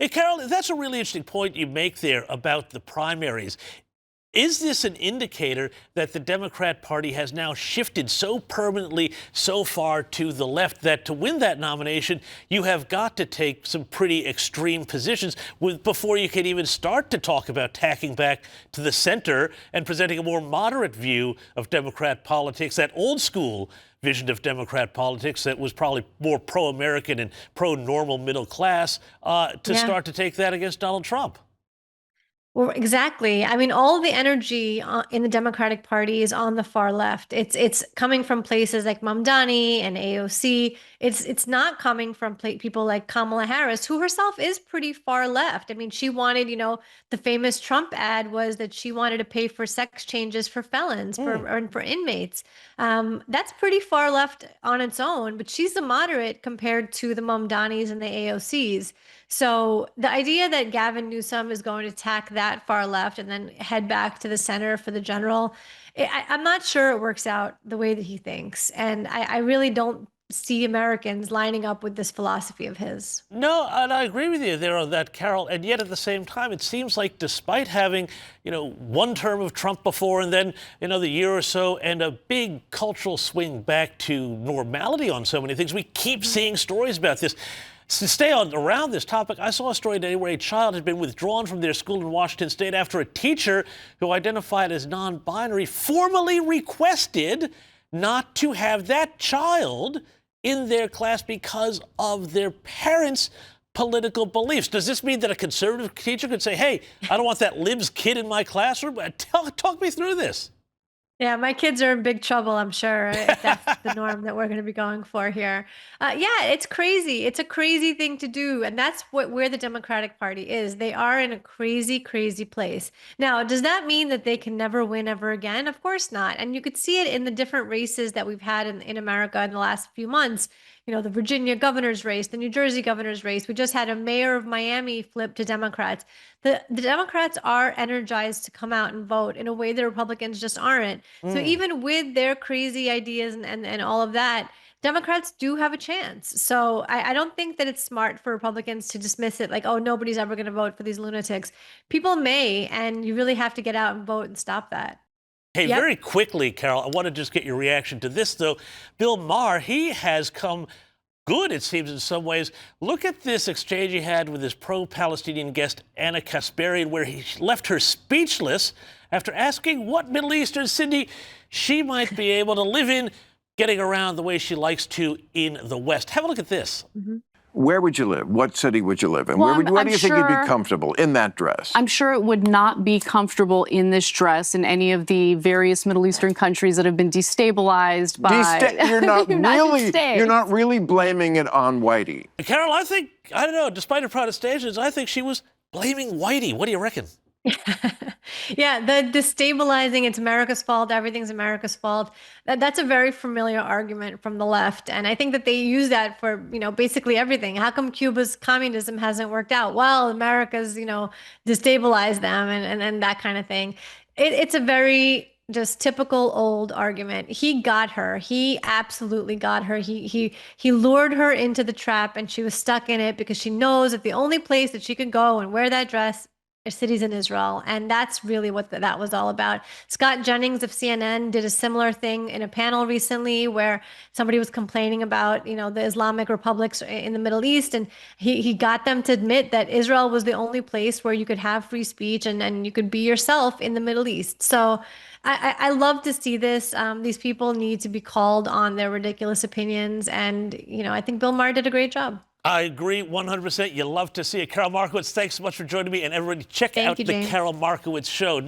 Hey, Karol, that's a really interesting point you make there about the primaries. Is this an indicator that the Democrat Party has now shifted so permanently so far to the left that to win that nomination, you have got to take some pretty extreme positions before you can even start to talk about tacking back to the center and presenting a more moderate view of Democrat politics, that old school vision of Democrat politics that was probably more pro-American and pro-normal middle class, start to take that against Donald Trump? Well, exactly. I mean, all the energy in the Democratic Party is on the far left. It's coming from places like Mamdani and AOC. It's not coming from people like Kamala Harris, who herself is pretty far left. I mean, she wanted, the famous Trump ad was that she wanted to pay for sex changes for felons, for inmates. That's pretty far left on its own, but she's a moderate compared to the Mamdanis and the AOCs. So the idea that Gavin Newsom is going to tack that far left and then head back to the center for the general, I'm not sure it works out the way that he thinks. And I really don't see Americans lining up with this philosophy of his. No, and I agree with you there on that, Karol. And yet at the same time, it seems like despite having, one term of Trump before and then another year or so and a big cultural swing back to normality on so many things, we keep seeing stories about this. To stay around this topic, I saw a story today where a child had been withdrawn from their school in Washington State after a teacher who identified as non-binary formally requested not to have that child in their class because of their parents' political beliefs. Does this mean that a conservative teacher could say, hey, I don't want that libs kid in my classroom? Talk me through this. Yeah, my kids are in big trouble, I'm sure, if that's the norm that we're going to be going for here. Yeah, it's crazy. It's a crazy thing to do. And that's where the Democratic Party is. They are in a crazy, crazy place. Now, does that mean that they can never win ever again? Of course not. And you could see it in the different races that we've had in America in the last few months. The Virginia governor's race, the New Jersey governor's race. We just had a mayor of Miami flip to Democrats. The Democrats are energized to come out and vote in a way the Republicans just aren't. So even with their crazy ideas and all of that, Democrats do have a chance. So I don't think that it's smart for Republicans to dismiss it like, oh, nobody's ever going to vote for these lunatics. People may, and you really have to get out and vote and stop that. Hey, Yep. very quickly, Karol, I want to just get your reaction to this, though. Bill Maher, he has come good, it seems, in some ways. Look at this exchange he had with his pro-Palestinian guest, Anna Kasparian, where he left her speechless after asking what Middle Eastern city she might be able to live in, getting around the way she likes to in the West. Have a look at this. Where would you live? What city would you live in? Well, Where do you think you'd be comfortable in that dress? I'm sure it would not be comfortable in this dress in any of the various Middle Eastern countries that have been destabilized by You're not really blaming it on Whitey. Karol, I don't know, despite her protestations, I think she was blaming Whitey. What do you reckon? Yeah, the destabilizing, it's America's fault, everything's America's fault. That's a very familiar argument from the left. And I think that they use that for, basically everything. How come Cuba's communism hasn't worked out? Well, America's, destabilized them and that kind of thing. It's a very just typical old argument. He got her. He absolutely got her. He lured her into the trap and she was stuck in it because she knows that the only place that she could go and wear that dress cities in Israel. And that's really what that was all about. Scott Jennings of CNN did a similar thing in a panel recently where somebody was complaining about, the Islamic republics in the Middle East. And he got them to admit that Israel was the only place where you could have free speech and you could be yourself in the Middle East. So I love to see this. These people need to be called on their ridiculous opinions. And, I think Bill Maher did a great job. I agree 100%. You love to see it. Karol Markowicz, thanks so much for joining me. And everybody, check out the James. Karol Markowicz Show.